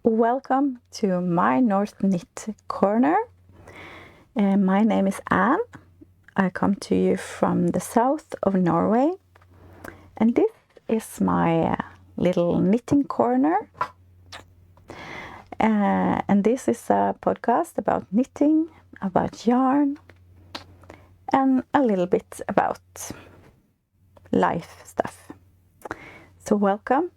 Welcome to my North Knit Corner. My name is Anne. I come to you from the south of Norway. And this is my little knitting corner. And this is a podcast about knitting, about yarn, and a little bit about life stuff. So welcome.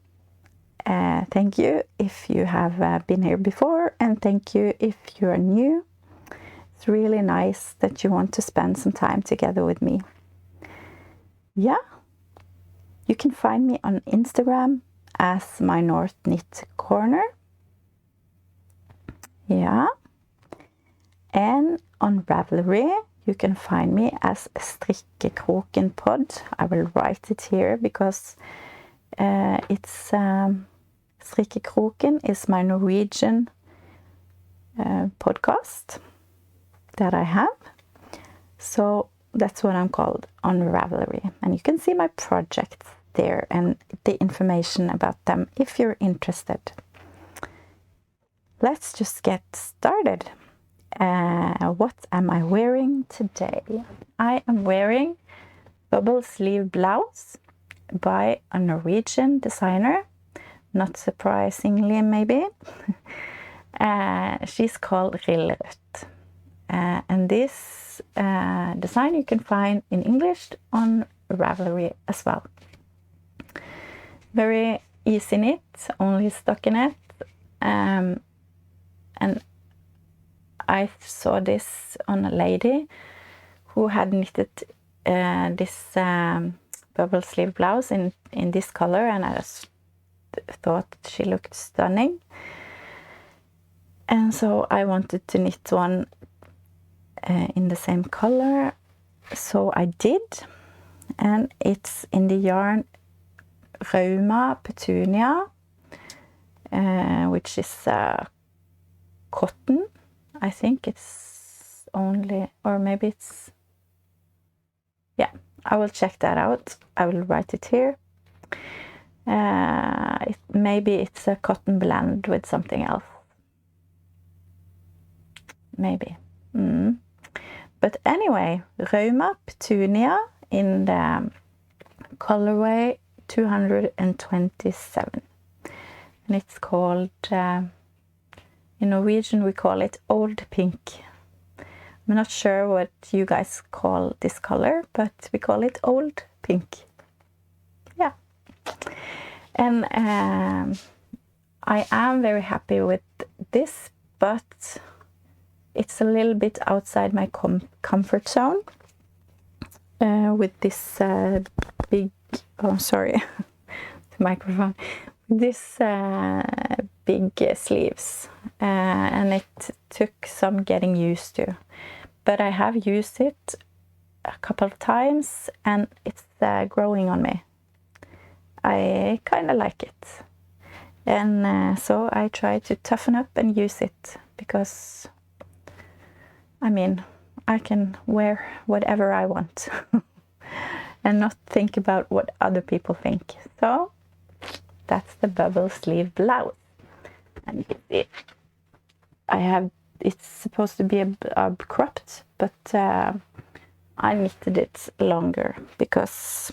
Thank you if you have been here before, and thank you if you are new. It's really nice that you want to spend some time together with me. Yeah, you can find me on Instagram as my North Knit Corner. Yeah, and on Ravelry you can find me as Strikkekrokenpod. I will write it here because it's Strikkekroken is my Norwegian podcast that I have. So that's what I'm called on Ravelry. And you can see my projects there and the information about them if you're interested. Let's just get started. What am I wearing today? I am wearing bubble sleeve blouse by a Norwegian designer. Not surprisingly, maybe. She's called Rillerødt. And this design you can find in English on Ravelry as well. Very easy knit, only stockinette. And I saw this on a lady who had knitted this bubble sleeve blouse in this color, and I just thought she looked stunning, and so I wanted to knit one in the same color, so I did. And it's in the yarn Rauma Petunia, which is cotton. I think it's only, or maybe it's, yeah, I will check that out. I will write it here. Maybe it's a cotton blend with something else. Maybe. But anyway, Rauma Petunia in the colorway 227. And it's called, in Norwegian we call it old pink. I'm not sure what you guys call this color, but we call it old pink. Yeah. And I am very happy with this, but it's a little bit outside my comfort zone with this big, oh sorry, the microphone, this big sleeves, and it took some getting used to. But I have used it a couple of times and it's growing on me. I kind of like it. And so I try to toughen up and use it because, I mean, I can wear whatever I want and not think about what other people think. So that's the bubble sleeve blouse. And you can see it's supposed to be a cropped, but I knitted it longer because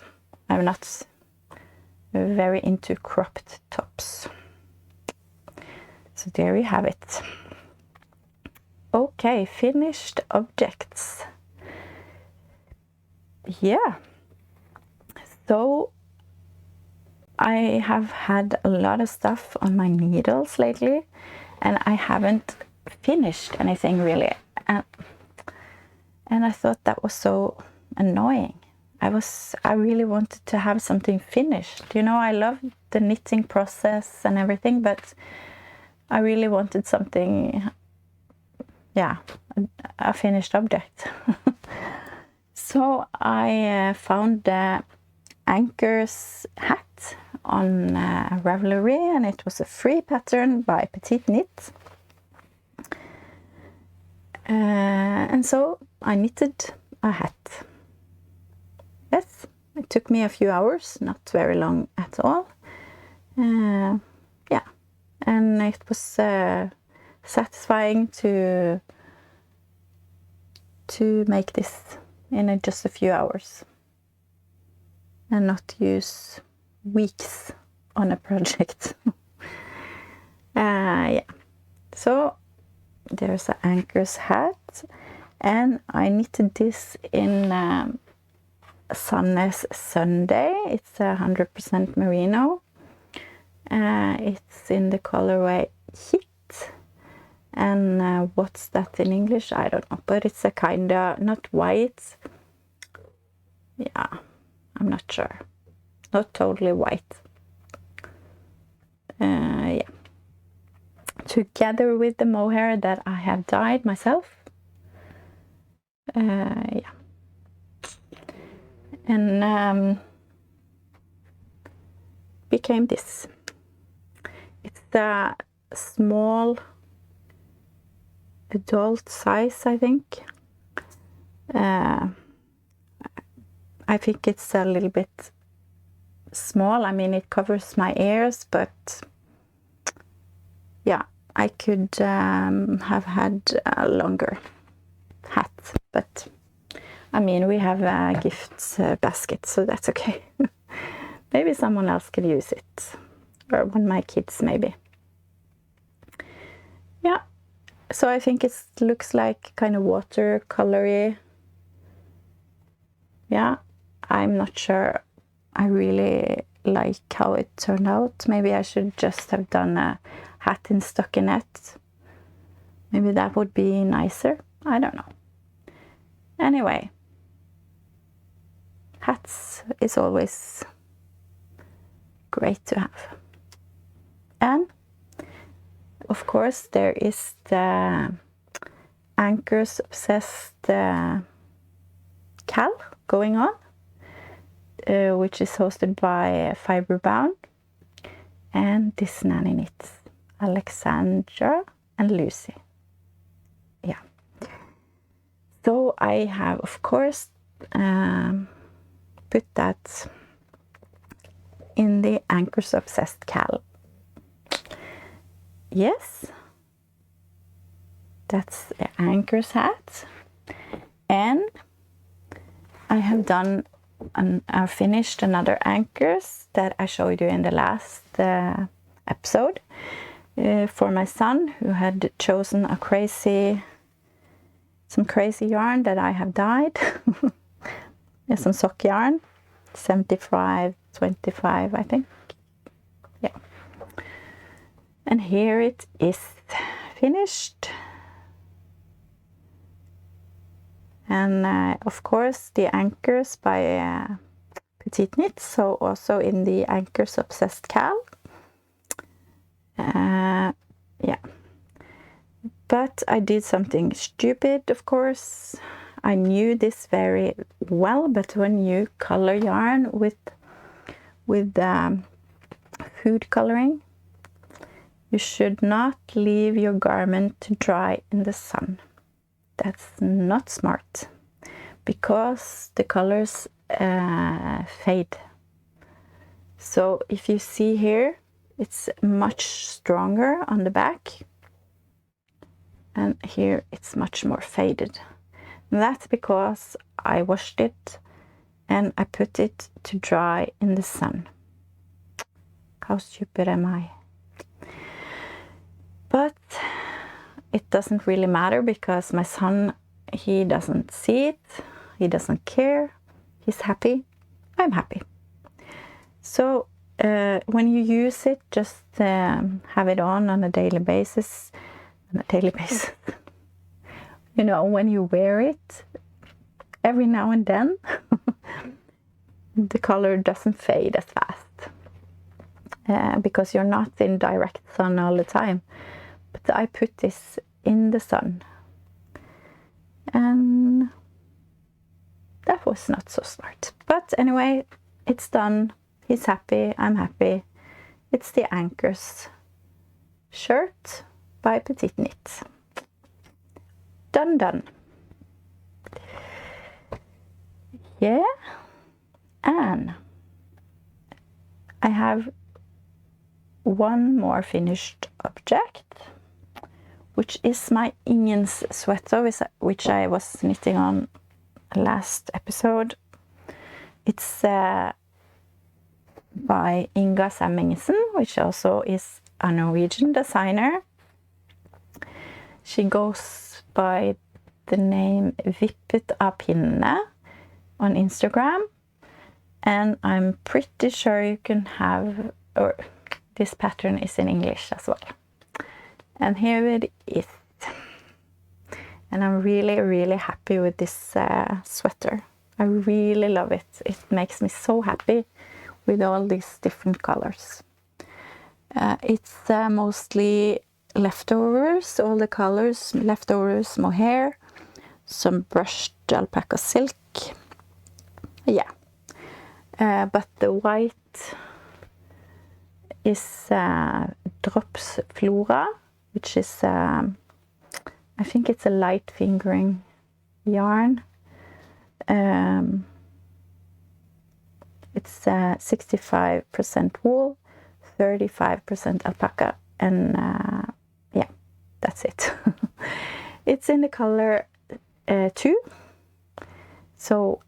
I'm not very into cropped tops. So there you have it. Okay, finished objects. Yeah. So I have had a lot of stuff on my needles lately, and I haven't finished anything really. And I thought that was so annoying. I really wanted to have something finished. You know, I love the knitting process and everything, but I really wanted something, yeah, a finished object. So I found the Ankers hat on Ravelry, and it was a free pattern by Petit knit. And so I knitted a hat. Yes, it took me a few hours, not very long at all. Yeah, and it was satisfying to make this in just a few hours and not use weeks on a project. Yeah, so there's an Ankers hat, and I knitted this in Sandnes Sunday. It's 100% merino. It's in the colorway kitt, and what's that in English? I don't know, but it's a kind of, not white. Yeah, I'm not sure. Not totally white. Yeah. Together with the mohair that I have dyed myself. Yeah. And became this. It's a small adult size, I think. I think it's a little bit small. I mean, it covers my ears, but yeah, I could have had a longer hat, but I mean, we have a gift basket, so that's okay. Maybe someone else can use it, or one of my kids maybe. Yeah, so I think it looks like kind of watercolory. Yeah, I'm not sure I really like how it turned out. Maybe I should just have done a hat in stockinette. Maybe that would be nicer. I don't know. Anyway, hats is always great to have. And of course there is the Ankers Obsessed Cal going on, which is hosted by Fiberbound and this nanny knits, Alexandra and Lucy. Yeah. So I have, of course, put that in the Ankers Obsessed Cal. Yes, that's the Ankers hat. And I have done I finished another Ankers that I showed you in the last episode for my son, who had chosen some crazy yarn that I have dyed. Some sock yarn, 75-25, I think. Yeah. And here it is finished. And of course the Ankers by Petit knit, so also in the Ankers Obsessed Cal. Yeah. But I did something stupid, of course. I knew this very well, but when you color yarn with food coloring, you should not leave your garment to dry in the sun. That's not smart, because the colors fade. So if you see here, it's much stronger on the back, and here it's much more faded. And that's because I washed it and I put it to dry in the sun. How stupid am I? But it doesn't really matter, because my son, he doesn't see it, he doesn't care, he's happy, I'm happy. So when you use it, just have it on a daily basis. You know, when you wear it, every now and then, the color doesn't fade as fast because you're not in direct sun all the time. But I put this in the sun, and that was not so smart. But anyway, it's done. He's happy. I'm happy. It's the Ankers shirt by Petit Knit. Done. Yeah. And I have one more finished object, which is my Ingens sweater, which I was knitting on last episode. It's by Inga Semmingsen, which also is a Norwegian designer. She goes by the name Vippet av Pinne on Instagram, and I'm pretty sure you can have, or this pattern is in English as well. And here it is. And I'm really happy with this sweater. I really love it. It makes me so happy with all these different colors. It's mostly leftovers, all the colors, leftovers, mohair, some brushed alpaca silk. Yeah. But the white is Drops Flora, which is, I think it's a light fingering yarn. It's 65% wool, 35% alpaca, and yeah, that's it. It's in the color 2, so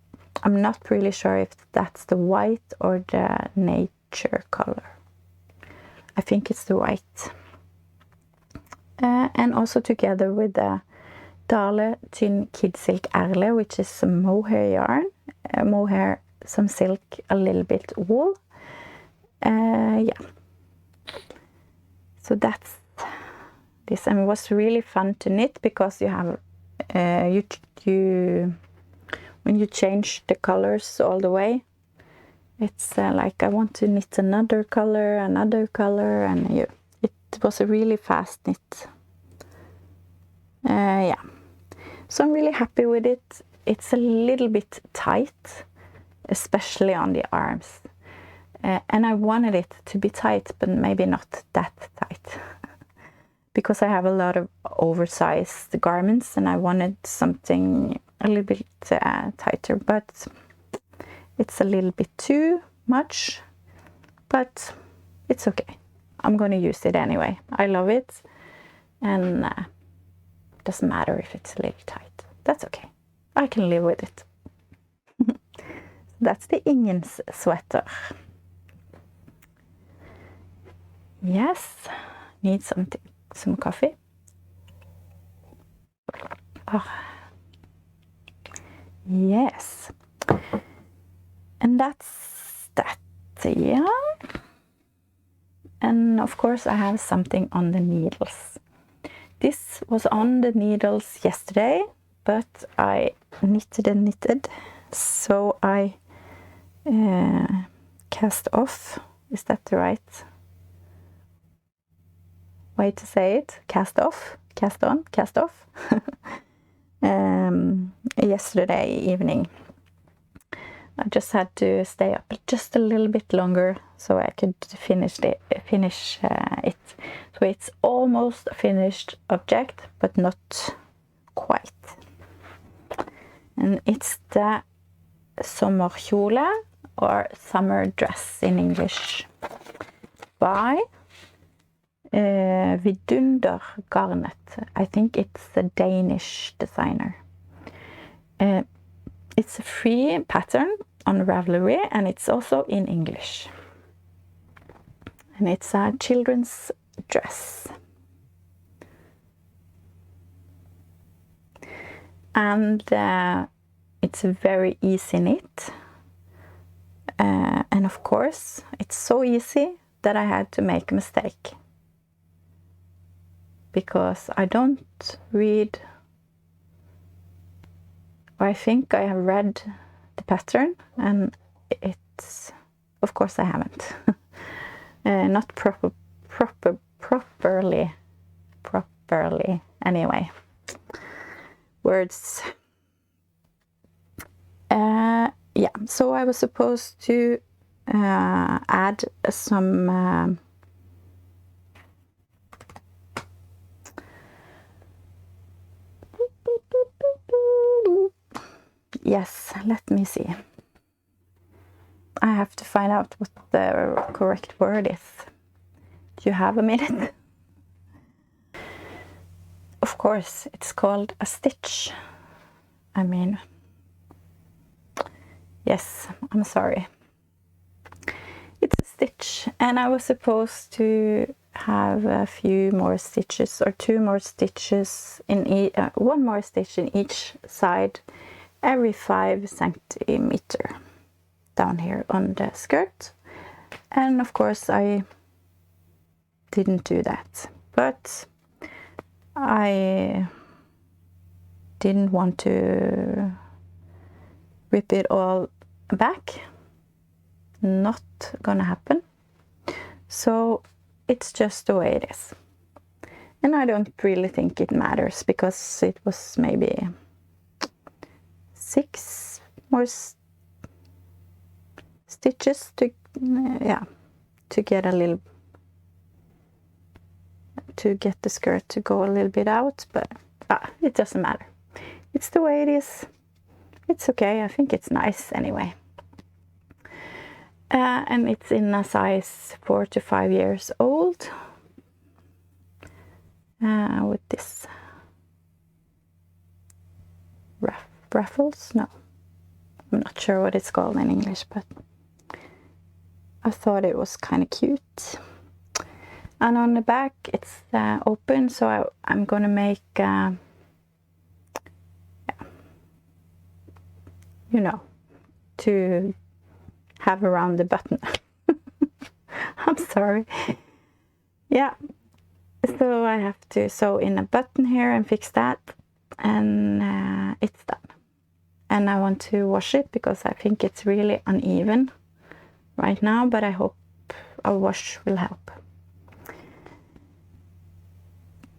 I'm not really sure if that's the white or the nature color. I think it's the white. And also together with the Dale Tynn Kid Silk Erle, which is some mohair yarn, mohair, some silk, a little bit wool. Yeah. So that's this, and it was really fun to knit because you have when you change the colors all the way, it's like I want to knit another color, and it was a really fast knit. Yeah, so I'm really happy with it. It's a little bit tight, especially on the arms, and I wanted it to be tight, but maybe not that tight because I have a lot of oversized garments and I wanted something a little bit tighter, but it's a little bit too much, but it's okay. I'm going to use it anyway. I love it, and doesn't matter if it's a little tight. That's okay. I can live with it. That's the Ingens sweater. Yes, need some coffee. Oh. Yes, and that's that. Yeah, and of course I have something on the needles. This was on the needles yesterday, but I knitted, so I cast off. Is that the right way to say it? Cast off, cast on, cast off. Yesterday evening. I just had to stay up just a little bit longer so I could finish it. So it's almost a finished object, but not quite. And it's the sommerkjole, or summer dress in English, by Vidunder Garnet. I think it's a Danish designer. It's a free pattern on Ravelry, and it's also in English. And it's a children's dress. And it's a very easy knit. And of course, it's so easy that I had to make a mistake. Because I don't read, or I think I have read the pattern, and it's, of course I haven't. Not properly. Anyway, words. Yeah, so I was supposed to add some yes, let me see. I have to find out what the correct word is. Do you have a minute? Of course, it's called a stitch. I mean, yes, I'm sorry. It's a stitch, and I was supposed to have a few more stitches, or 2 more stitches in 1 more stitch in each side every 5 centimeter down here on the skirt. And of course I didn't do that, but I didn't want to rip it all back. Not gonna happen. So it's just the way it is. And I don't really think it matters, because it was maybe 6 more stitches to get a little, to get the skirt to go a little bit out, but it doesn't matter. It's the way it is. It's okay. I think it's nice anyway. And it's in a size 4 to 5 years old. With this ruffles. No, I'm not sure what it's called in English, but I thought it was kind of cute. And on the back it's open, so I'm gonna make you know, to have around the button. I'm sorry. Yeah, so I have to sew in a button here and fix that, and it's done. And I want to wash it because I think it's really uneven right now, but I hope a wash will help.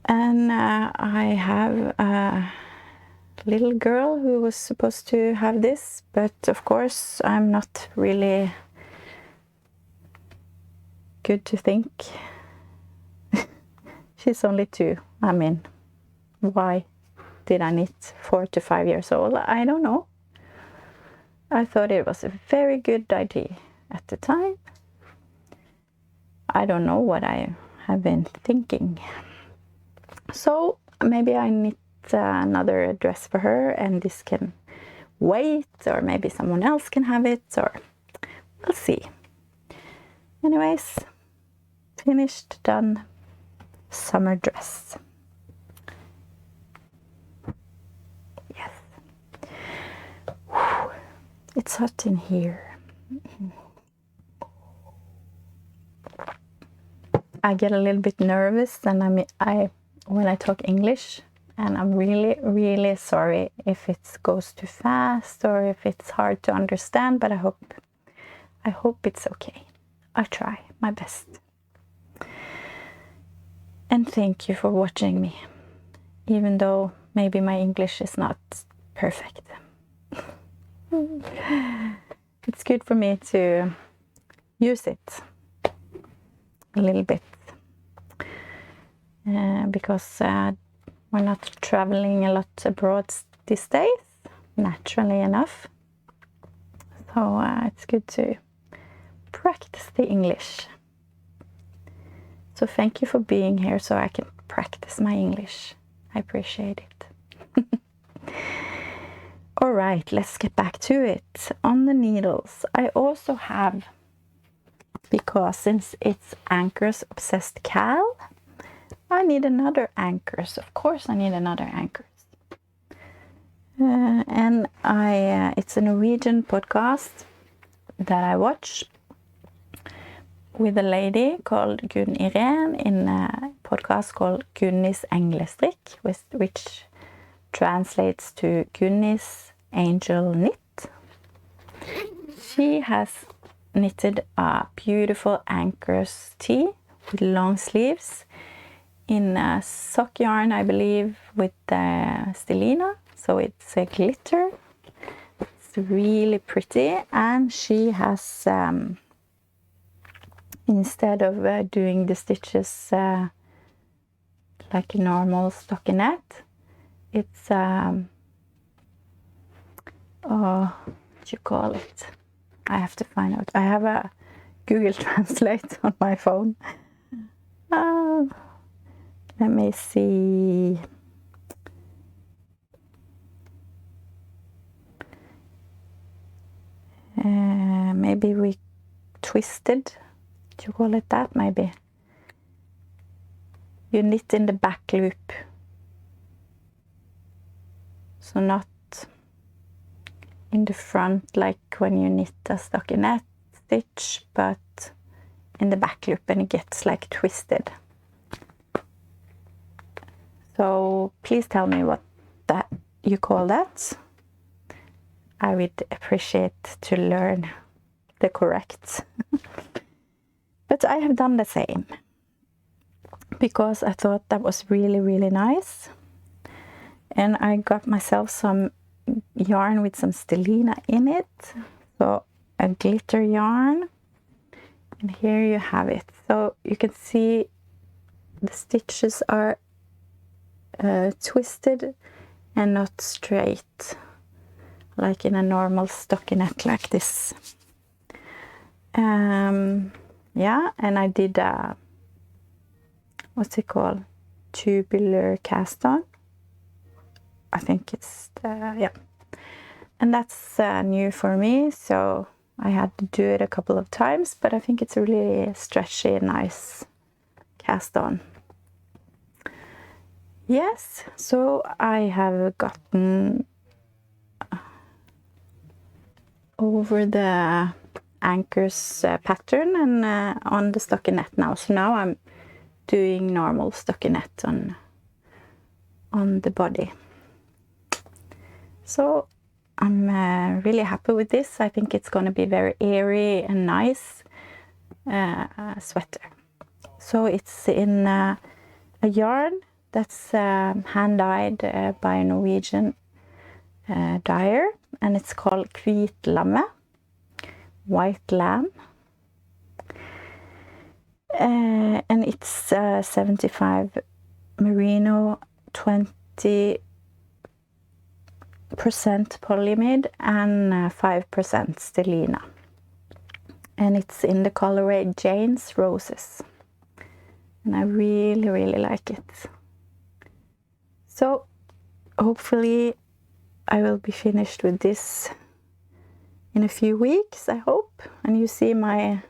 And I have a little girl who was supposed to have this, but of course I'm not really good to think. She's only 2. I mean, why did I need 4 to 5 years old? I don't know. I thought it was a very good idea at the time. I don't know what I have been thinking. So maybe I need another dress for her, and this can wait, or maybe someone else can have it, or we'll see. Anyways, finished, done. Summer dress. Yes. Whew. It's hot in here. I get a little bit nervous, and when I talk English, and I'm really sorry if it goes too fast or if it's hard to understand, but I hope it's okay. I try my best. And thank you for watching me, even though maybe my English is not perfect. It's good for me to use it a little bit, because we're not traveling a lot abroad these days, naturally enough. So it's good to practice the English. So thank you for being here so I can practice my English. I appreciate it. All right, let's get back to it. On the needles, I also have, because since it's Ankers Obsessed Cal, I need another Ankers. Of course I need another Ankers. And it's a Norwegian podcast that I watch, with a lady called Gunn Irene in a podcast called Gunnis Englestrikk, which translates to Gunnis Angel Knit. She has knitted a beautiful Ankers tee with long sleeves in a sock yarn, I believe, with stellina, so it's a glitter. It's really pretty, and she has instead of doing the stitches like a normal stockinette, it's what do you call it? I have to find out. I have a Google Translate on my phone. Let me see. Maybe we twisted. Do you call it that? Maybe. You knit in the back loop. So not in the front like when you knit a stockinette stitch, but in the back loop, and it gets like twisted. So please tell me what that you call that. I would appreciate to learn the correct. But I have done the same because I thought that was really, really nice. And I got myself some yarn with some stellina in it. So a glitter yarn. And here you have it. So you can see the stitches are twisted and not straight, like in a normal stockinette like this. Yeah, and I did a, what's it called? Tubular cast on. I think it's, yeah. And that's new for me, so I had to do it a couple of times, but I think it's a really stretchy, nice cast on. Yes, so I have gotten over the Ankers pattern and on the stockinette now. So now I'm doing normal stockinette on the body. So I'm really happy with this. I think it's going to be very airy and nice sweater. So it's in a yarn that's hand-dyed by a Norwegian dyer, and it's called Kvitlammet, white lamb. And it's 75 merino, 20% polyamide and 5% stellina. And it's in the colorway Jane's Roses. And I really, really like it. So hopefully I will be finished with this in a few weeks, I hope. And you see my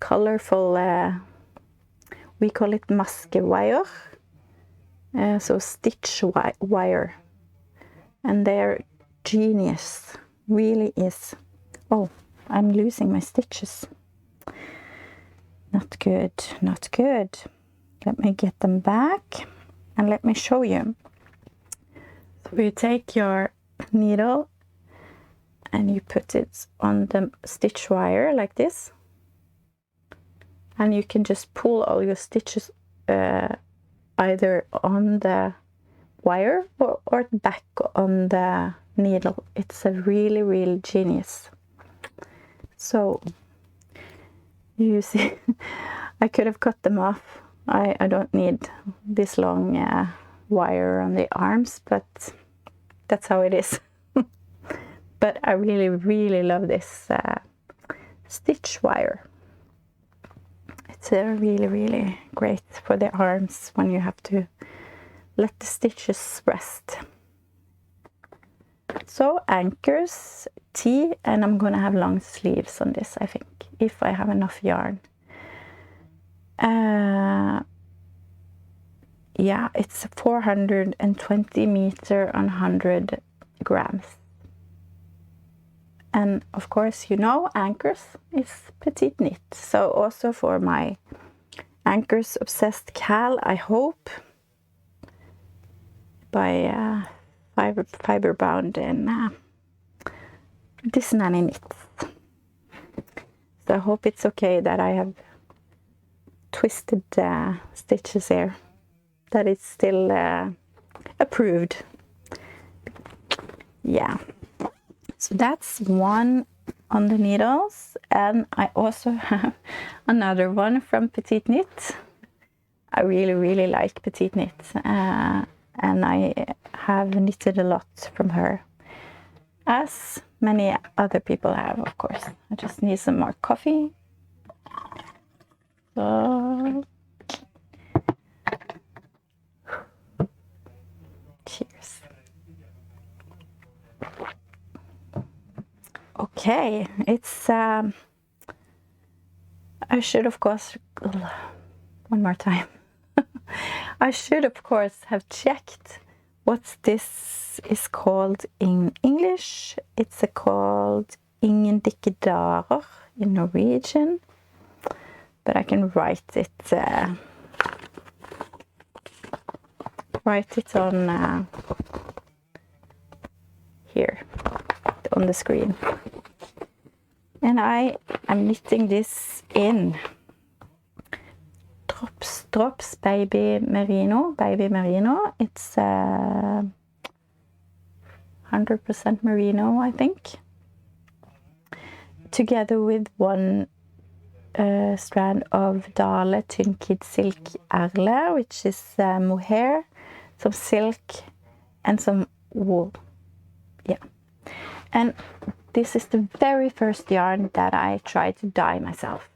colorful, we call it maskewire. So stitch wire. And they're genius, really is. Oh, I'm losing my stitches. Not good, not good. Let me get them back and let me show you. So you take your needle and you put it on the stitch wire like this. And you can just pull all your stitches either on the wire or back on the needle. It's a really, really genius. So you see, I could have cut them off. I don't need this long wire on the arms, but that's how it is. But I really, really love this stitch wire. It's really, really great for the arms when you have to let the stitches rest. So Ankers tee, and I'm gonna have long sleeves on this, I think, if I have enough yarn. Yeah, it's 420 meter on 100 grams. And of course, you know, Ankers is Petit knit. So also for my Ankers obsessed cal, I hope by fiber bound in this nanny knits. So I hope it's okay that I have twisted stitches here, that it's still approved. Yeah, so that's one on the needles, and I also have another one from Petit knit. I really like Petit knit, and I have knitted a lot from her, as many other people have, of course. I just need some more coffee. So, cheers. Okay, it's I should of course one more time. I should of course have checked what this is called in English. It's called Ingens Sweater in Norwegian, but I can write it on here on the screen. And I am knitting this in Drops baby merino. It's 100% merino, I think, together with one strand of Dale Tynn Silk Erle, which is mohair, some silk, and some wool. Yeah, and this is the very first yarn that I tried to dye myself.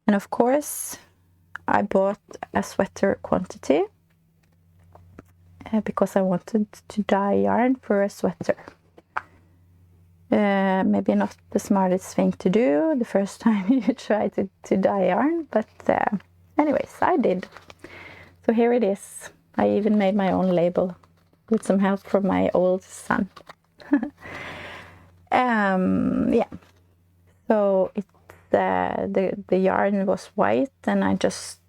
And of course, I bought a sweater quantity because I wanted to dye yarn for a sweater. Maybe not the smartest thing to do the first time you try to dye yarn, but anyways, I did. So here it is. I even made my own label with some help from my old son. Yeah. So it's the yarn was white, and I just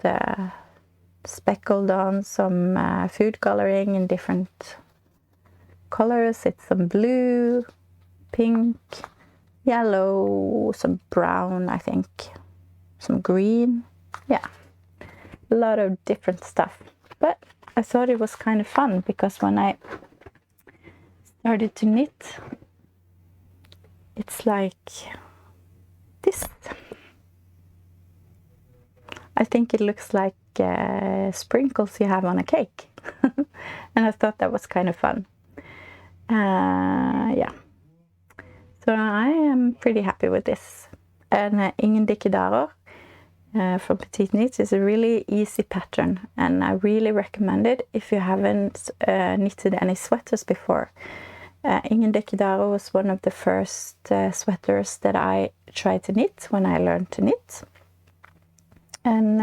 speckled on some food coloring in different colors. It's some blue, pink, yellow, some brown, I think, some green. Yeah, a lot of different stuff. But I thought it was kind of fun because when I started to knit, it's like this. I think it looks like sprinkles you have on a cake. And I thought that was kind of fun. Yeah. So I am pretty happy with this. And Ingens Sweater from Petit Knits is a really easy pattern, and I really recommend it if you haven't knitted any sweaters before. Ingens Sweater was one of the first sweaters that I tried to knit when I learned to knit. And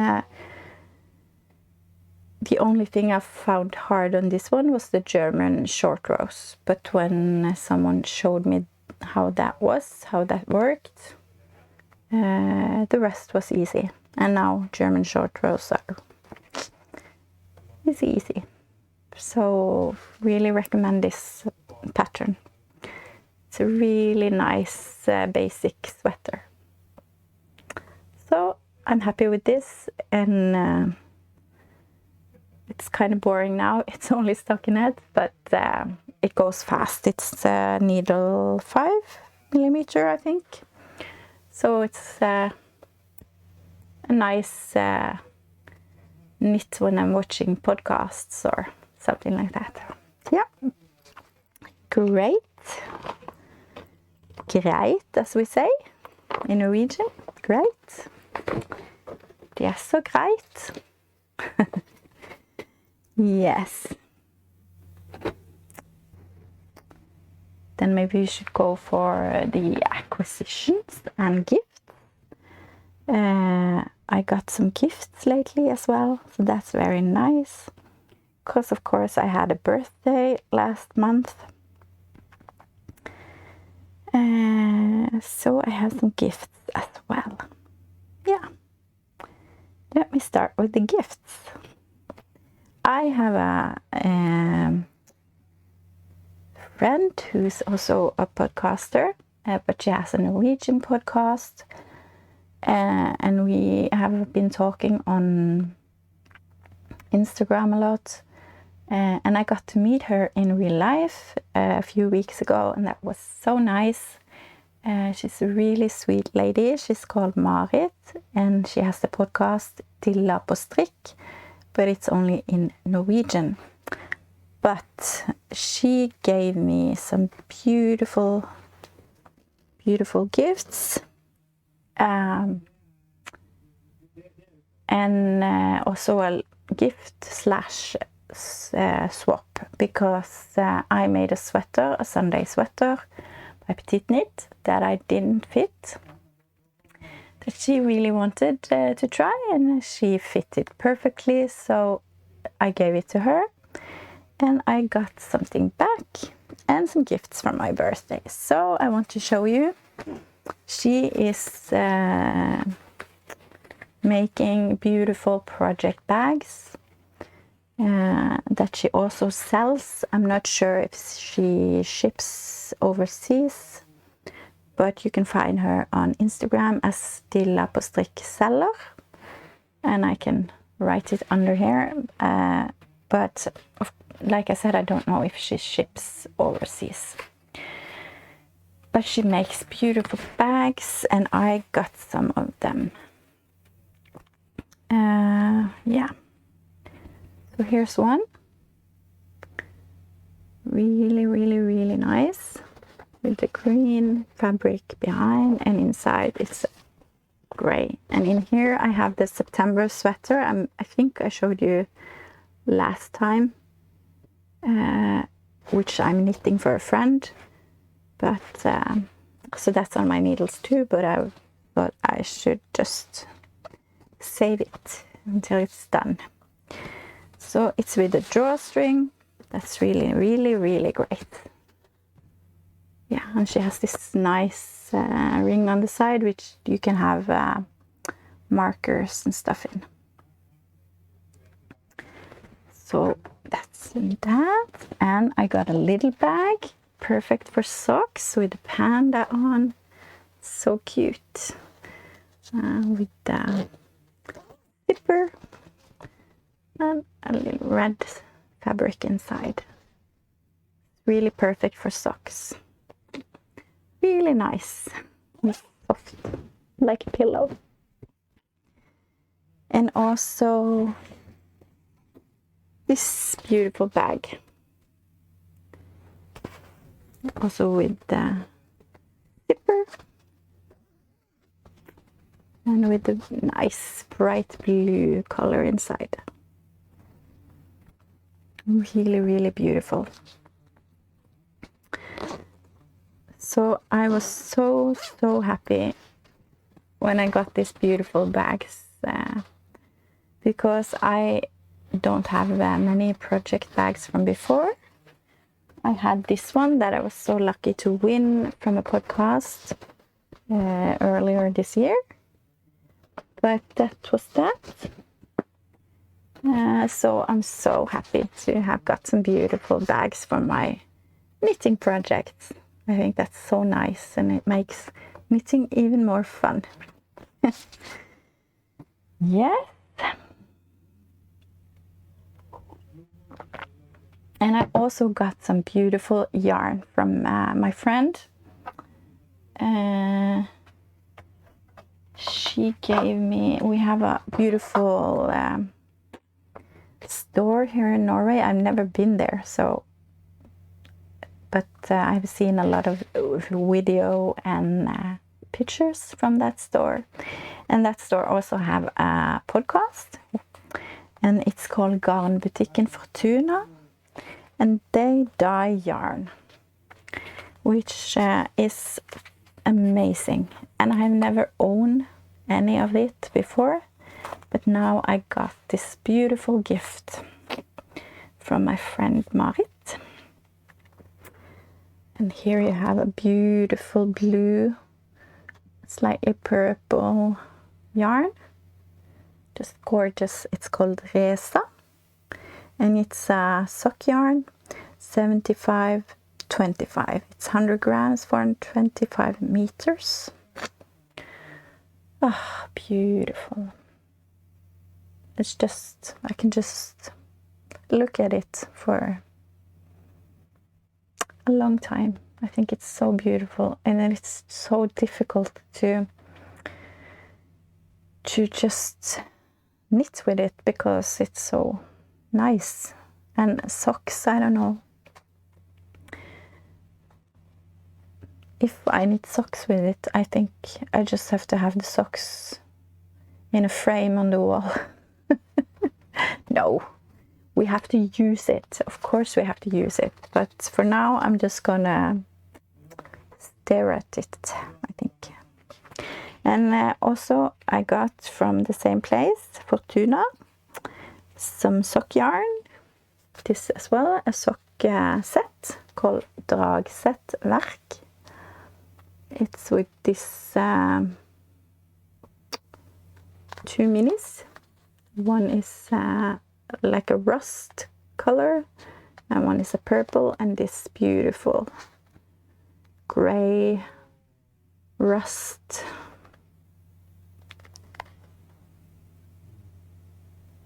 the only thing I found hard on this one was the German short rows. But when someone showed me how that worked, the rest was easy. And now German short rows is easy. So really recommend this pattern. It's a really nice basic sweater. So I'm happy with this, and it's kind of boring now. It's only stockinette, but it goes fast. It's needle 5mm, I think. So it's a nice knit when I'm watching podcasts or something like that. Yeah. Great, as we say in Norwegian. Great. Det er så greit. Yes. Then maybe you should go for the acquisitions and gifts. I got some gifts lately as well, so that's very nice. Because of course I had a birthday last month. So I have some gifts as well. Yeah. Let me start with the gifts. I have a friend who's also a podcaster, but she has a Norwegian podcast. And we have been talking on Instagram a lot. And I got to meet her in real life a few weeks ago, and that was so nice. She's a really sweet lady. She's called Marit, and she has the podcast Dilla på strikk, but it's only in Norwegian. But she gave me some beautiful, beautiful gifts. And also a gift slash swap, because I made a sweater, a Sunday sweater by Petit knit that I didn't fit, that she really wanted to try, and she fitted perfectly, so I gave it to her, and I got something back and some gifts from my birthday. So I want to show you. She is making beautiful project bags that she also sells. I'm not sure if she ships overseas, but you can find her on Instagram as Dilla på strikk seller, and I can write it under here. But like I said, I don't know if she ships overseas. But she makes beautiful bags, and I got some of them. Yeah. So here's one. Really, really, really nice. With the green fabric behind, and inside it's gray. And in here I have the September sweater. I think I showed you last time, which I'm knitting for a friend. But so that's on my needles too, but I thought I should just save it until it's done. So it's with a drawstring. That's really, really, really great. Yeah, and she has this nice ring on the side, which you can have markers and stuff in. So that's that. And I got a little bag, perfect for socks, with a panda on. So cute. With the zipper and a little red fabric inside. Really perfect for socks. Really nice. Soft, like a pillow. And also this beautiful bag. Also with the zipper. And with the nice bright blue color inside. Really, really beautiful. So I was so happy when I got these beautiful bags, because I don't have many project bags from before. I had this one that I was so lucky to win from a podcast earlier this year. But that was that. So I'm so happy to have got some beautiful bags for my knitting projects. I think that's so nice, and it makes knitting even more fun. Yes. And I also got some beautiful yarn from my friend. She gave me, we have a beautiful store here in Norway. I've never been there, but I've seen a lot of video and pictures from that store. And that store also have a podcast, and it's called Garnbutikken Fortuna, and they dye yarn, which is amazing. And I've never owned any of it before, but now I got this beautiful gift from my friend Marit. And here you have a beautiful blue, slightly purple yarn. Just gorgeous. It's called Resa. And it's a sock yarn, 75-25. It's 100 grams for 25 meters. Ah, beautiful. It's just, I can just look at it for a long time. I think it's so beautiful, and then it's so difficult to just knit with it because it's so nice. And socks, I don't know if I knit socks with it. I think I just have to have the socks in a frame on the wall. No, we have to use it. Of course we have to use it. But for now, I'm just gonna stare at it, I think. And also I got from the same place, Fortuna, some sock yarn. This as well, a sock set called Dragsettverk. It's with this 2 minis. One is like a rust color, and one is a purple, and this beautiful gray rust,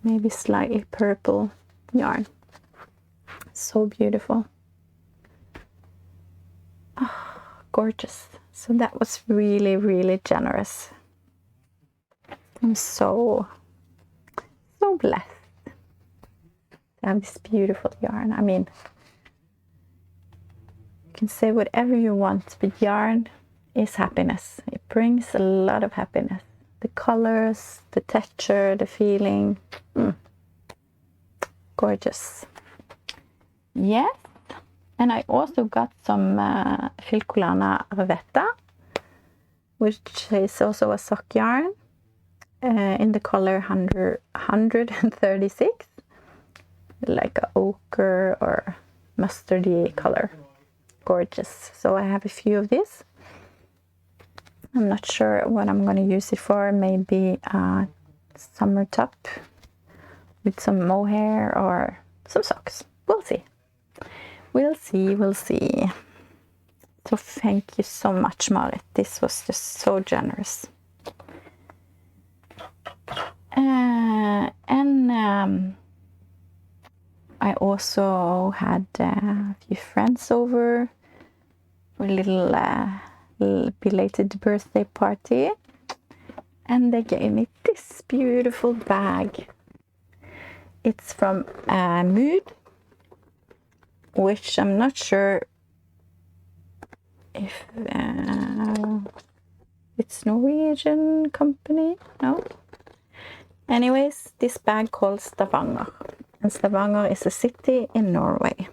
maybe slightly purple yarn. So beautiful. Oh, gorgeous. So that was really, really generous. I'm so blessed to have this beautiful yarn. I mean, you can say whatever you want, but yarn is happiness. It brings a lot of happiness. The colors, the texture, the feeling. Gorgeous. Yes. And I also got some Filcolana Ravetta, which is also a sock yarn in the color 136, like a ochre or mustardy color. Gorgeous. So I have a few of these. I'm not sure what I'm going to use it for. Maybe a summer top with some mohair or some socks. We'll see. We'll see, we'll see. So thank you so much, Marit. This was just so generous. I also had a few friends over for a little belated birthday party, and they gave me this beautiful bag. It's from Mood, which I'm not sure if it's Norwegian company. No. Anyways, this bag called Stavanger, and Stavanger is a city in Norway.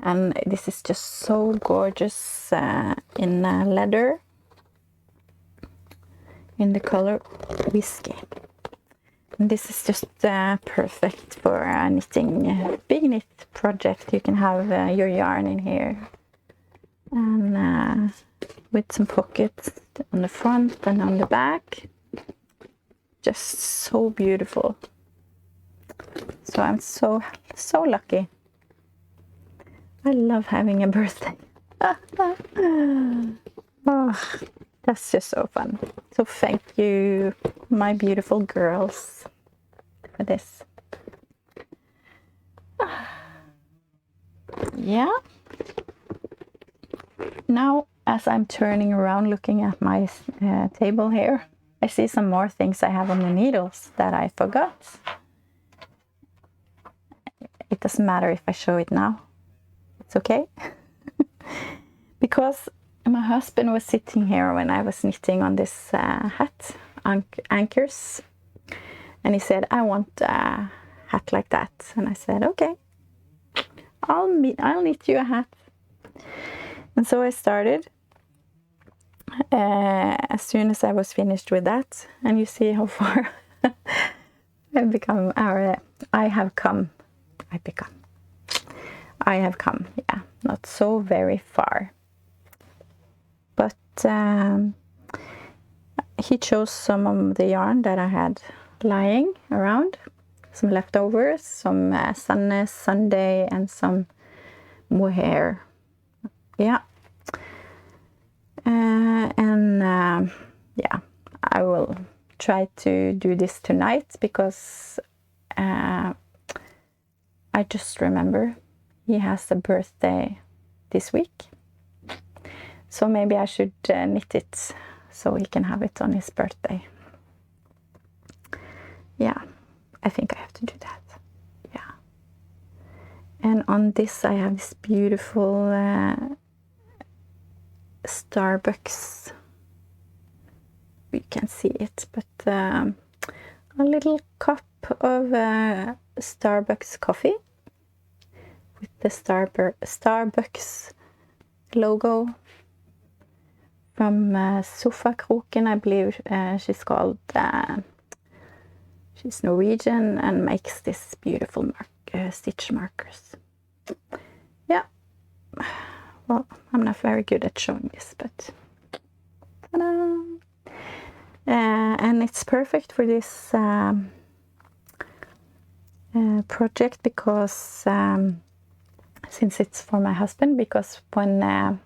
And this is just so gorgeous in leather, in the color whiskey. And this is just perfect for a knitting, big knit project. You can have your yarn in here, and with some pockets on the front and on the back. Just so beautiful. So I'm so lucky. I love having a birthday. Oh, that's just so fun. So thank you, my beautiful girls, for this. Yeah. Now, as I'm turning around looking at my table here, I see some more things I have on the needles that I forgot. It doesn't matter if I show it now. It's okay. Because my husband was sitting here when I was knitting on this hat, Ankers. And he said, I want a hat like that. And I said, okay, I'll knit you a hat. And so I started. As soon as I was finished with that, and you see how far I have come, yeah, not so very far. But he chose some of the yarn that I had lying around, some leftovers, some Sandnes Sunday and some mohair. Yeah. Yeah, I will try to do this tonight because I just remember he has a birthday this week. So maybe I should knit it so he can have it on his birthday. Yeah, I think I have to do that. Yeah. And on this I have this beautiful Starbucks. You can see it, but a little cup of Starbucks coffee with the Starbucks logo from Strikkekrokenpod, I believe she's called. She's Norwegian and makes this beautiful stitch markers. Yeah. Well, I'm not very good at showing this, but ta-da! And it's perfect for this project because since it's for my husband, because when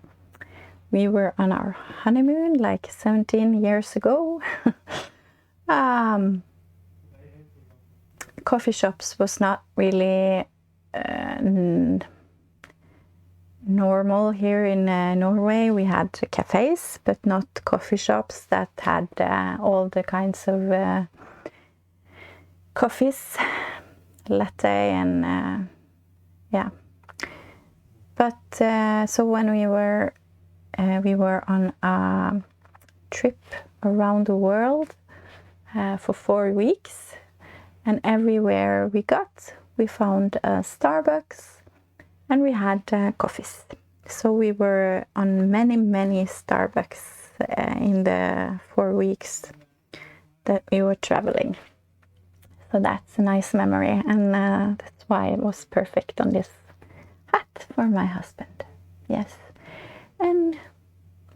we were on our honeymoon like 17 years ago, coffee shops was not really normal here in Norway. We had cafes, but not coffee shops that had all the kinds of coffees, latte and yeah. But so when we were on a trip around the world for 4 weeks, and everywhere we found a Starbucks. And we had coffees. So we were on many Starbucks in the 4 weeks that we were traveling. So that's a nice memory, and that's why it was perfect on this hat for my husband. Yes. And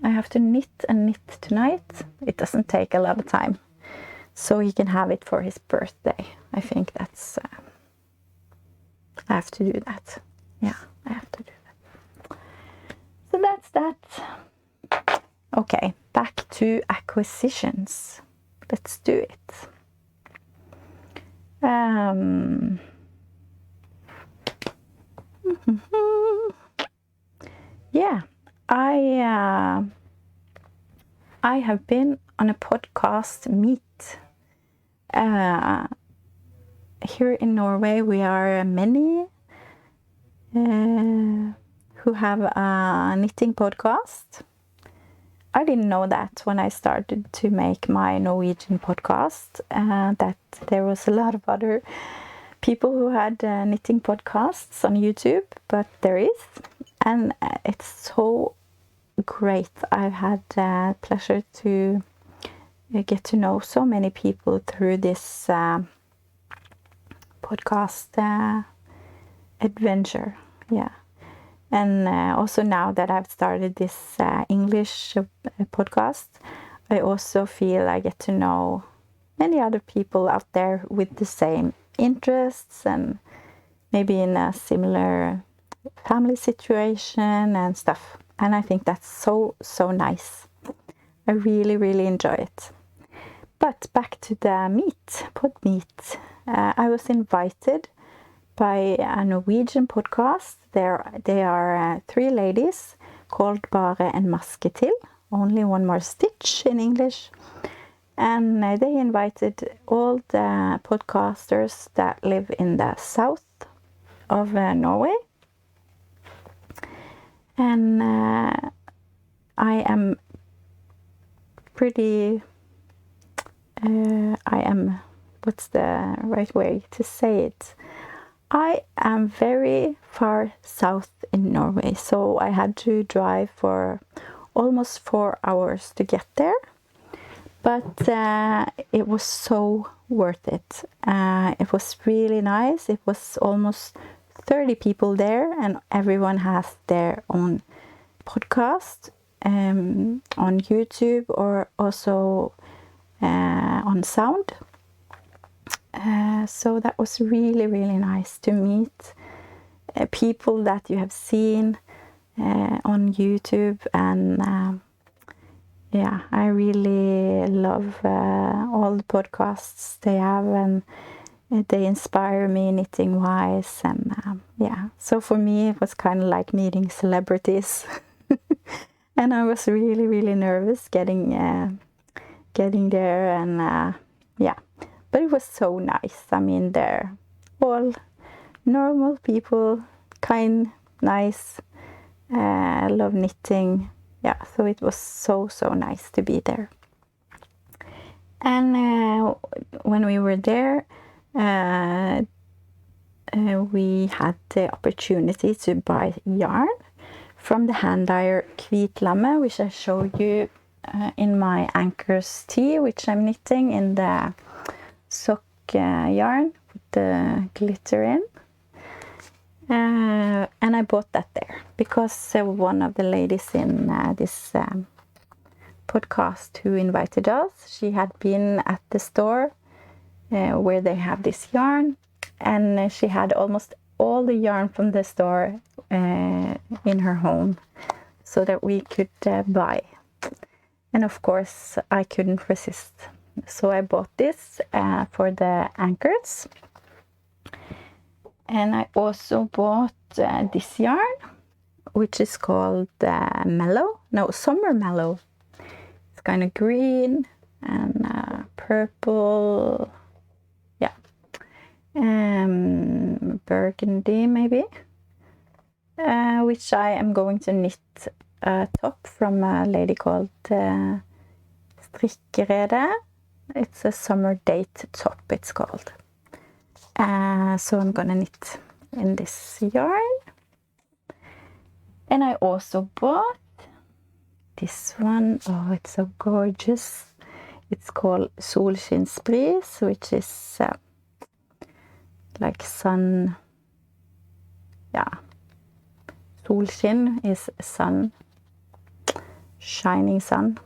I have to knit and knit tonight. It doesn't take a lot of time. So he can have it for his birthday. I think that's... I have to do that. Yeah, I have to do that. So that's that. Okay, back to acquisitions. Let's do it. Yeah, I have been on a podcast meet. Here in Norway, we are many who have a knitting podcast. I didn't know that when I started to make my Norwegian podcast, that there was a lot of other people who had knitting podcasts on YouTube, but there is, and it's so great. I've had the pleasure to get to know so many people through this podcast adventure. Yeah. And also now that I've started this English podcast, I also feel I get to know many other people out there with the same interests and maybe in a similar family situation and stuff. And I think that's so nice. I really enjoy it. But back to the pod meet. I was invited by a Norwegian podcast. They are 3 ladies called Bare en maske til, only one more stitch in English. And they invited all the podcasters that live in the south of Norway. And I am pretty... what's the right way to say it? I am very far south in Norway, so I had to drive for almost 4 hours to get there. But it was so worth it. It was really nice. It was almost 30 people there, and everyone has their own podcast on YouTube or also on sound. So that was really, really nice to meet people that you have seen on YouTube, and yeah, I really love all the podcasts they have, and they inspire me knitting wise, and yeah, so for me it was kind of like meeting celebrities. And I was really, really nervous getting there, and yeah, but it was so nice. I mean, they're all normal people, kind, nice, love knitting. Yeah, so it was so nice to be there. And when we were there, we had the opportunity to buy yarn from the hand dyer Kvitlammet, which I showed you in my Ankers tee, which I'm knitting in the sock yarn with the glitter in. And I bought that there because one of the ladies in this podcast who invited us, she had been at the store where they have this yarn, and she had almost all the yarn from the store in her home so that we could buy. And of course I couldn't resist, so I bought this for the Ankers. And I also bought this yarn, which is called Summer Mellow. It's kind of green and purple, yeah, burgundy maybe, which I am going to knit a top from a lady called Strikkekrokenpod. It's a summer date top, it's called. So I'm gonna knit in this yarn. And I also bought this one. Oh, it's so gorgeous. It's called Solskinnsbris, which is like sun. Yeah, solskinn is sun, shining sun.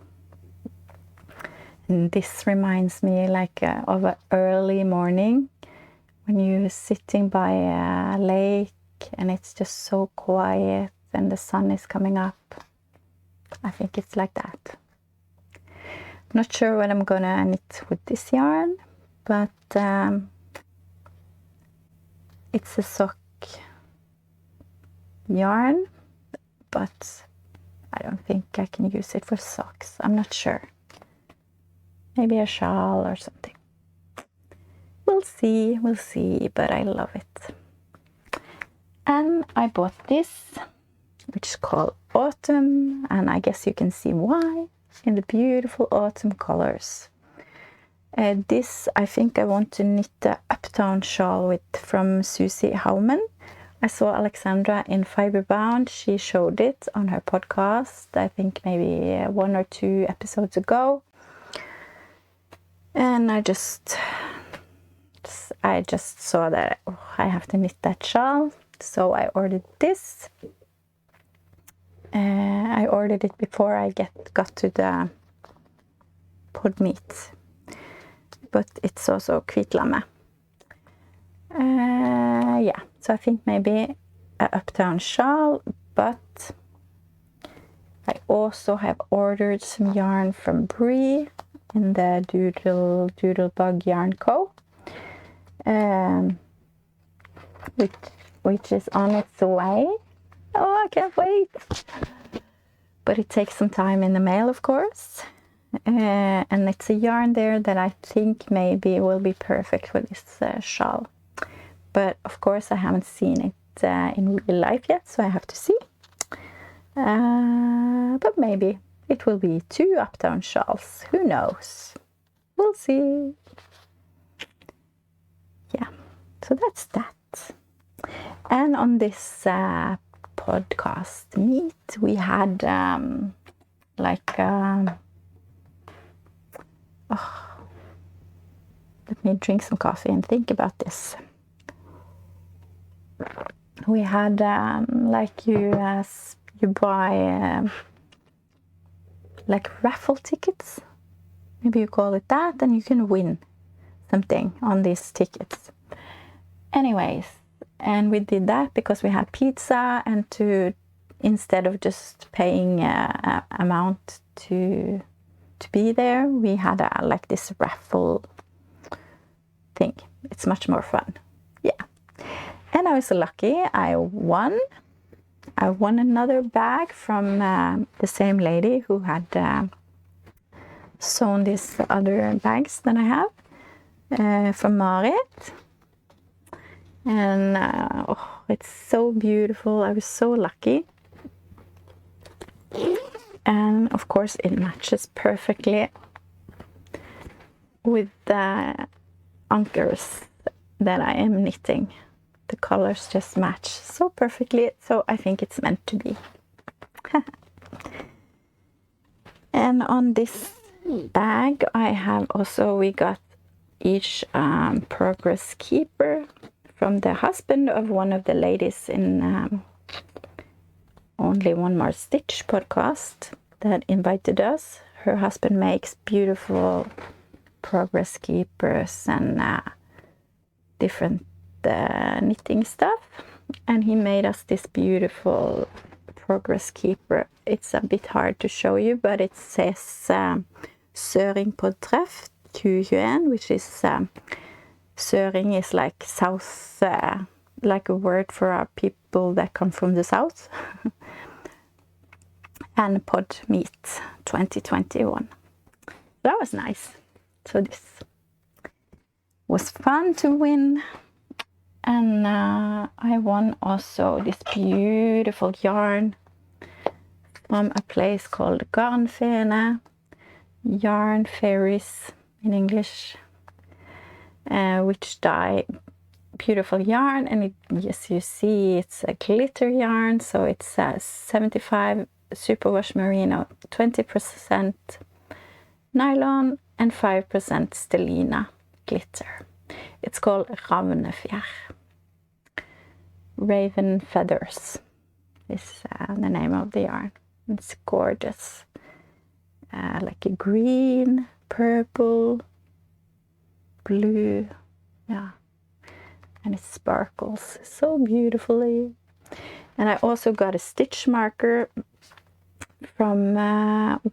And this reminds me like of an early morning when you're sitting by a lake and it's just so quiet and the sun is coming up. I think it's like that. I'm not sure what I'm gonna knit with this yarn, but it's a sock yarn, but I don't think I can use it for socks. I'm not sure. Maybe a shawl or something. We'll see, but I love it. And I bought this, which is called Autumn, and I guess you can see why, in the beautiful autumn colors. This, I think I want to knit the Uptown shawl with from Susie Hauman. I saw Alexandra in Fiberbound. She showed it on her podcast, I think maybe 1 or 2 episodes ago. And I just saw that I have to knit that shawl, so I ordered this. I ordered it before I got to the pod meet, but it's also Kvitlammet. Yeah, so I think maybe a Uptown shawl, but I also have ordered some yarn from Brie in the Doodlebug Yarn Co. Which is on its way. Oh, I can't wait! But it takes some time in the mail, of course. And it's a yarn there that I think maybe will be perfect for this shawl. But of course I haven't seen it in real life yet, so I have to see. But maybe it will be 2 Uptown shawls. Who knows? We'll see. Yeah, so that's that. And on this podcast meet, we had let me drink some coffee and think about this. we had like you buy like raffle tickets, maybe you call it that, and you can win something on these tickets. Anyways, and we did that because we had pizza, and instead of just paying a amount to be there, we had like this raffle thing. It's much more fun. Yeah. And I was lucky. I won another bag from the same lady who had sewn these other bags that I have from Marit. And oh, it's so beautiful. I was so lucky. And of course it matches perfectly with the Ankers that I am knitting. The colors just match so perfectly, so I think it's meant to be. And on this bag we got each progress keeper from the husband of one of the ladies in Only One More Stitch podcast that invited us. Her husband makes beautiful progress keepers and different knitting stuff, and he made us this beautiful progress keeper. It's a bit hard to show you, but it says Søring på treff 2021, which is Søring is like south, like a word for our people that come from the south. And pod meet 2021. That was nice. So this was fun to win. And I won also this beautiful yarn from a place called Garnfene, Yarn Fairies in English, which dye beautiful yarn. And yes, you see it's a glitter yarn, so it's 75 superwash merino, 20% nylon and 5% stellina glitter. It's called Ravnefjær. Raven Feathers is the name of the yarn. It's gorgeous. Like a green, purple, blue. Yeah. And it sparkles so beautifully. And I also got a stitch marker from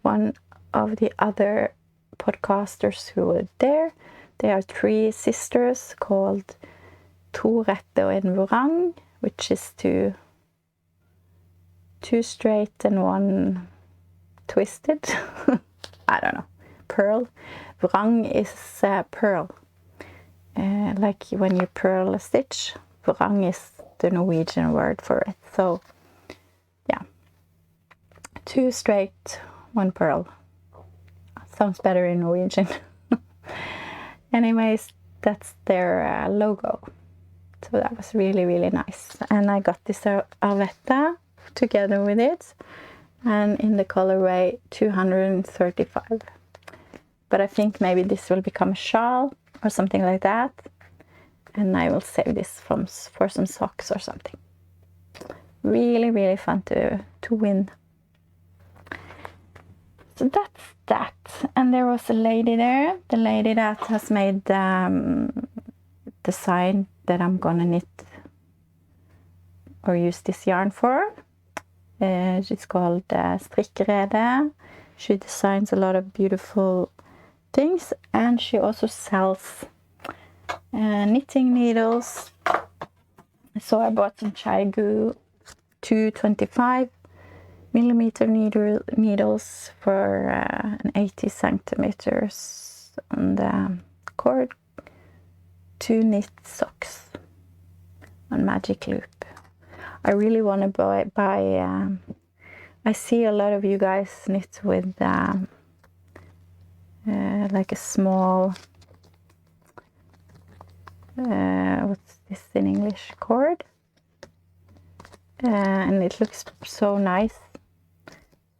one of the other podcasters who were there. There are 3 sisters called To rette og en vrang, which is two straight and one twisted. I don't know. Pearl. Vrang is pearl. Like when you purl a stitch, vrang is the Norwegian word for it. So, yeah. 2 straight, 1 pearl. Sounds better in Norwegian. Anyways, that's their logo. So that was really, really nice. And I got this Arvetta together with it. And in the colorway 235. But I think maybe this will become a shawl or something like that. And I will save this for some socks or something. Really, really fun to win. So that's that. And there was a lady there. The lady that has made the design that I'm gonna knit or use this yarn for. She's called Strikkekrokenpod. She designs a lot of beautiful things, and she also sells knitting needles. So I bought some Chaigu 225 millimeter needles for an 80 centimeters on the cord to knit socks on magic loop. I really want to buy I see a lot of you guys knit with like a small what's this in English, cord, and it looks so nice.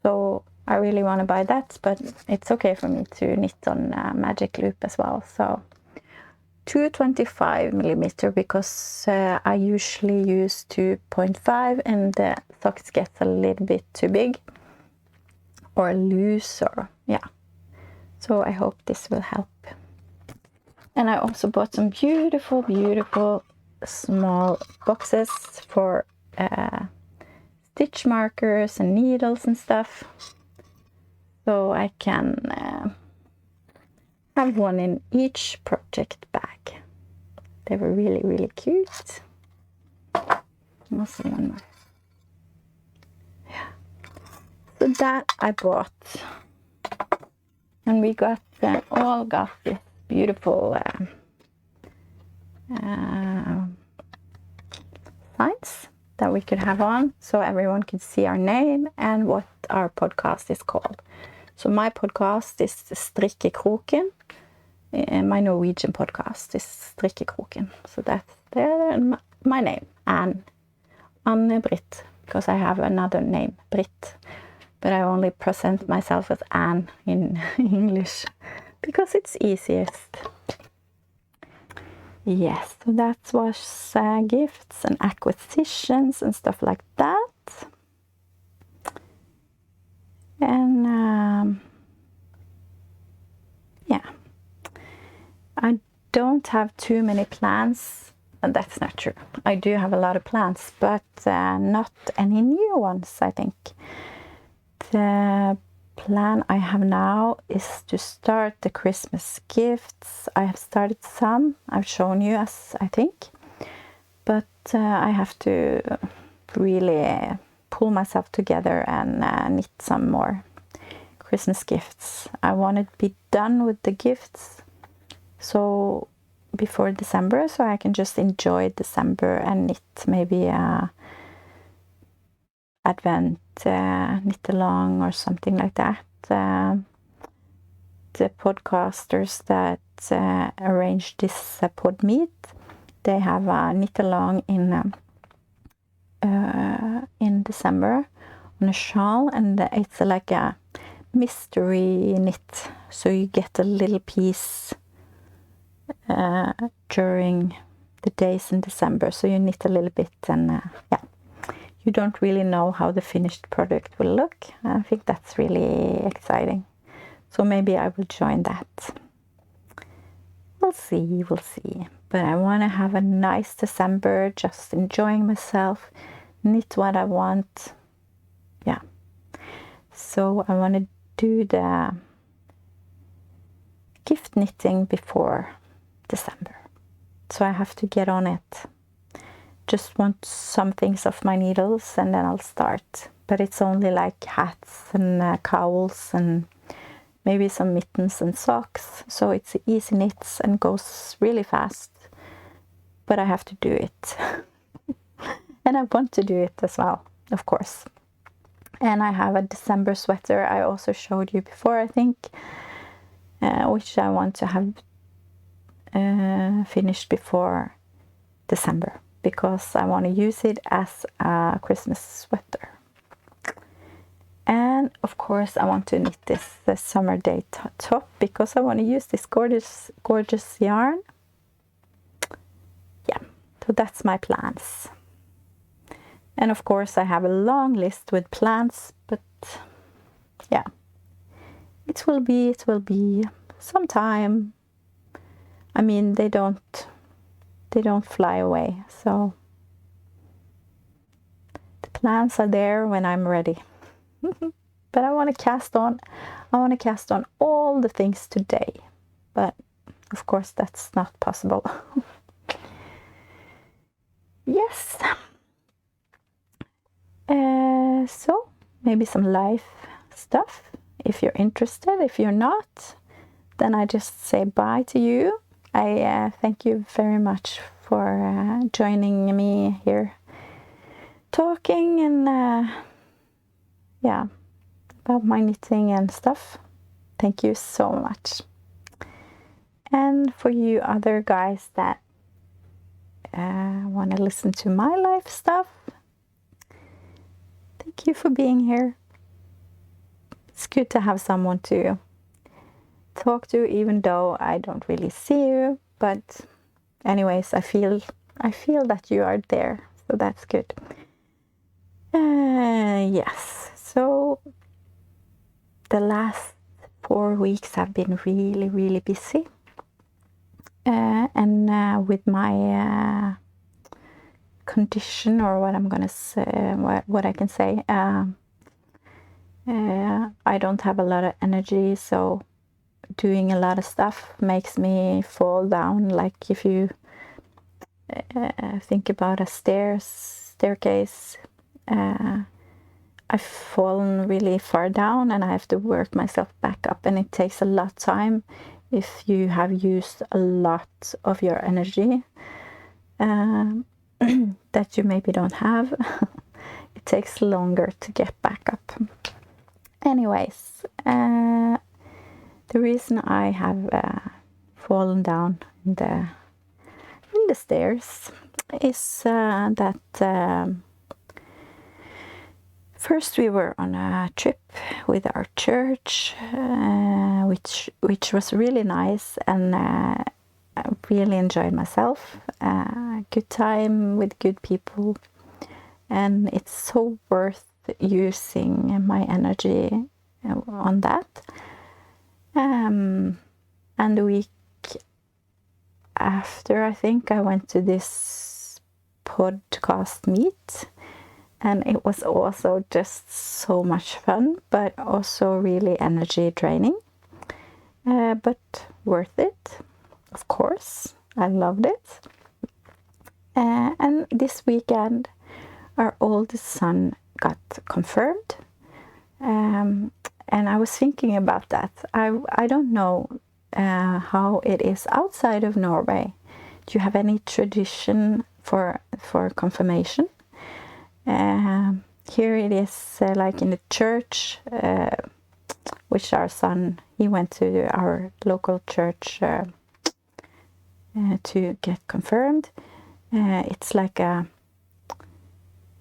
So I really want to buy that, but it's okay for me to knit on magic loop as well. So 225 millimeter because I usually use 2.5 and the socks get a little bit too big or loose, or yeah. So I hope this will help. And I also bought some beautiful, beautiful small boxes for stitch markers and needles and stuff. So I can have one in each project bag. They were really, really cute. Also one more. Yeah. So that I bought. And we all got this beautiful signs that we could have on, so everyone could see our name and what our podcast is called. So my podcast is Strikkekroken. My Norwegian podcast is Strikkekroken. So that's my name, Anne Britt, because I have another name, Britt. But I only present myself as Anne in English because it's easiest. Yes, so that was gifts and acquisitions and stuff like that. And yeah, I don't have too many plans, and that's not true. I do have a lot of plans, but not any new ones, I think. The plan I have now is to start the Christmas gifts. I have started some. I've shown you, as I think, but I have to really pull myself together and knit some more Christmas gifts. I want to be done with the gifts so before December, so I can just enjoy December and knit maybe a Advent knit along or something like that. The podcasters that arranged this pod meet, they have a knit along in December on a shawl, and it's like a mystery knit, so you get a little piece during the days in December, so you knit a little bit, and yeah, you don't really know how the finished product will look. I think that's really exciting, so maybe I will join that. We'll see. But I want to have a nice December, just enjoying myself, knit what I want. Yeah. So I want to do the gift knitting before December. So I have to get on it. Just want some things off my needles and then I'll start. But it's only like hats and cowls and maybe some mittens and socks. So it's easy knits and goes really fast. But I have to do it. And I want to do it as well, of course. And I have a December sweater I also showed you before, I think, which I want to have finished before December, because I want to use it as a Christmas sweater. And of course I want to knit this summer day top, because I want to use this gorgeous yarn. Yeah, so that's my plans. And of course I have a long list with plans, but yeah, it will be sometime. I mean, they don't fly away, so the plans are there when I'm ready. But I want to cast on all the things today, but of course that's not possible. Yes. So maybe some life stuff if you're interested. If you're not, then I just say bye to you. I thank you very much for joining me here talking and yeah, about my knitting and stuff. Thank you so much. And for you other guys that want to listen to my life stuff, thank you for being here. It's good to have someone to talk to, even though I don't really see you, but anyways, I feel that you are there, so that's good. Yes, so the last 4 weeks have been really, really busy, and with my condition, or what I'm gonna say, what I can say, I don't have a lot of energy, so doing a lot of stuff makes me fall down. Like if you think about a staircase, I've fallen really far down and I have to work myself back up, and it takes a lot of time if you have used a lot of your energy that you maybe don't have. It takes longer to get back up. Anyways, the reason I have fallen down in the stairs is that first we were on a trip with our church, which was really nice, and I really enjoyed myself. Good time with good people, and it's so worth using my energy on that. And the week after, I think I went to this podcast meet, and it was also just so much fun, but also really energy draining, but worth it, of course. I loved it. And this weekend our oldest son got confirmed, and I was thinking about that. I don't know how it is outside of Norway. Do you have any tradition for confirmation? Here it is like in the church, which our son, he went to our local church to get confirmed. It's like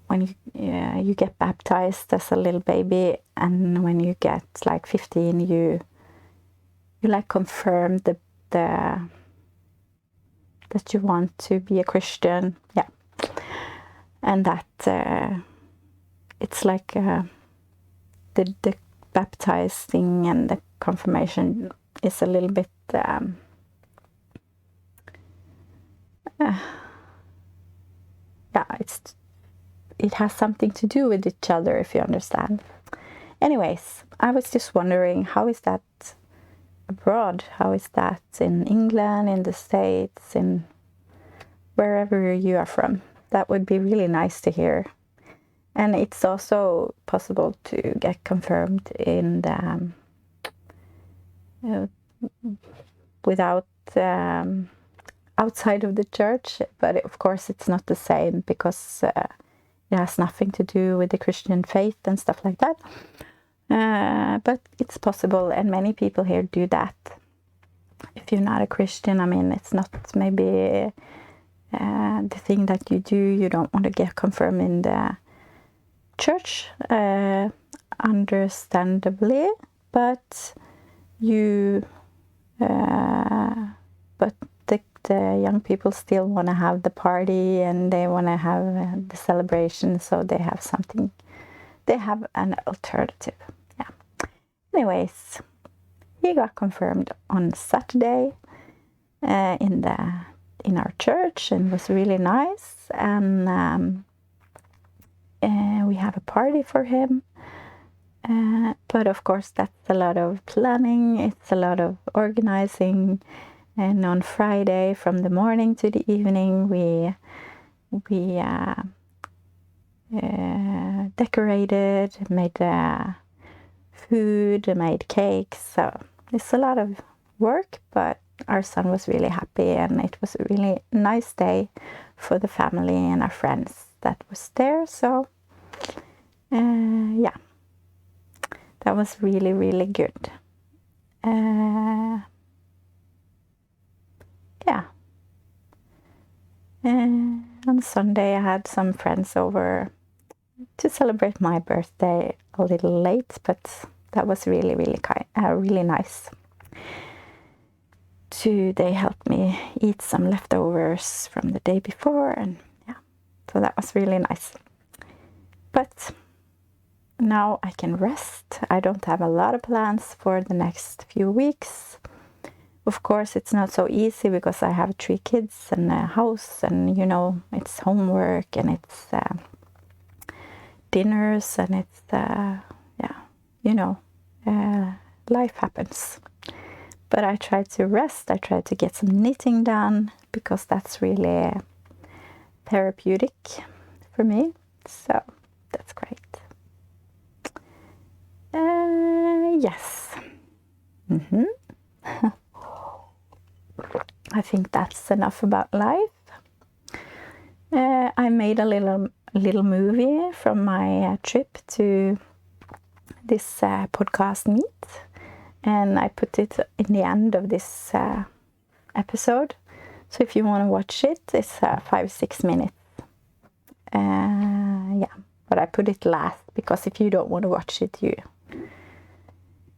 when you get baptized as a little baby, and when you get like 15, you like confirm that you want to be a Christian. Yeah. And that it's like the baptizing and the confirmation is a little bit it has something to do with each other, if you understand. Anyways, I was just wondering, how is that abroad? How is that in England, in the States, in wherever you are from? That would be really nice to hear. And it's also possible to get confirmed in the without outside of the church, but of course it's not the same, because it has nothing to do with the Christian faith and stuff like that. But it's possible, and many people here do that. If you're not a Christian, I mean, it's not maybe the thing that you do. You don't want to get confirmed in the church, understandably, but the young people still want to have the party, and they want to have the celebration, so they have something. They have an alternative. Yeah. Anyways, he got confirmed on Saturday in our church, and it was really nice. And we have a party for him. But of course, that's a lot of planning. It's a lot of organizing. And on Friday, from the morning to the evening, we decorated, made food, made cakes. So it's a lot of work, but our son was really happy, and it was a really nice day for the family and our friends that was there. So yeah, that was really, really good. Yeah. On Sunday, I had some friends over to celebrate my birthday a little late, but that was really, really really nice. they helped me eat some leftovers from the day before, and yeah, so that was really nice. But now I can rest. I don't have a lot of plans for the next few weeks. Of course, it's not so easy because I have 3 kids and a house, and you know, it's homework and it's dinners, and it's yeah, you know, life happens. But I try to rest. I try to get some knitting done because that's really therapeutic for me. So that's great. Yes. I think that's enough about life. I made a little movie from my trip to this podcast meet, and I put it in the end of this episode. So if you want to watch it, it's 5-6 minutes. Yeah, but I put it last because if you don't want to watch it, you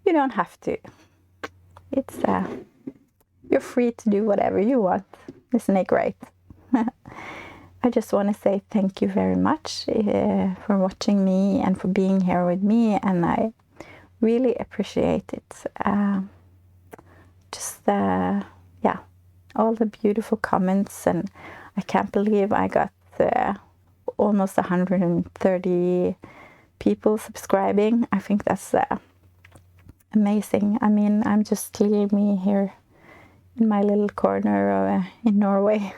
don't have to. It's you're free to do whatever you want. Isn't it great? I just want to say thank you very much for watching me and for being here with me, and I really appreciate it. Yeah, all the beautiful comments, and I can't believe I got almost 130 people subscribing. I think that's amazing. I mean, I'm just me here in my little corner in Norway,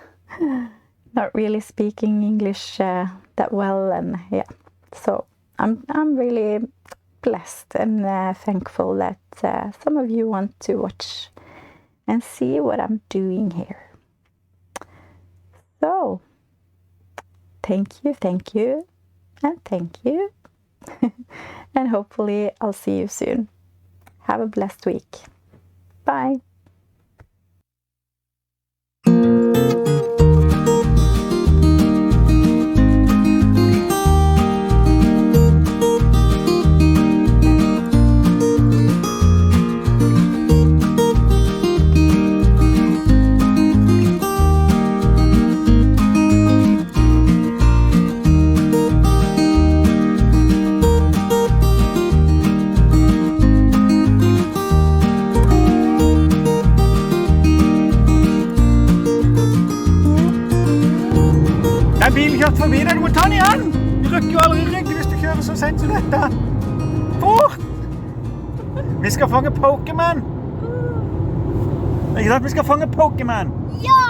not really speaking English that well, and yeah, so I'm really blessed and thankful that some of you want to watch and see what I'm doing here. So thank you, and thank you. And hopefully I'll see you soon. Have a blessed week. Bye. Bilen kjørt forbi deg, du må ta den igjen! Du rykker jo aldri ryggen hvis du kjører så sent som dette. Fort! Vi skal fange Pokémon! Ikke sant, vi skal fange Pokémon! Ja!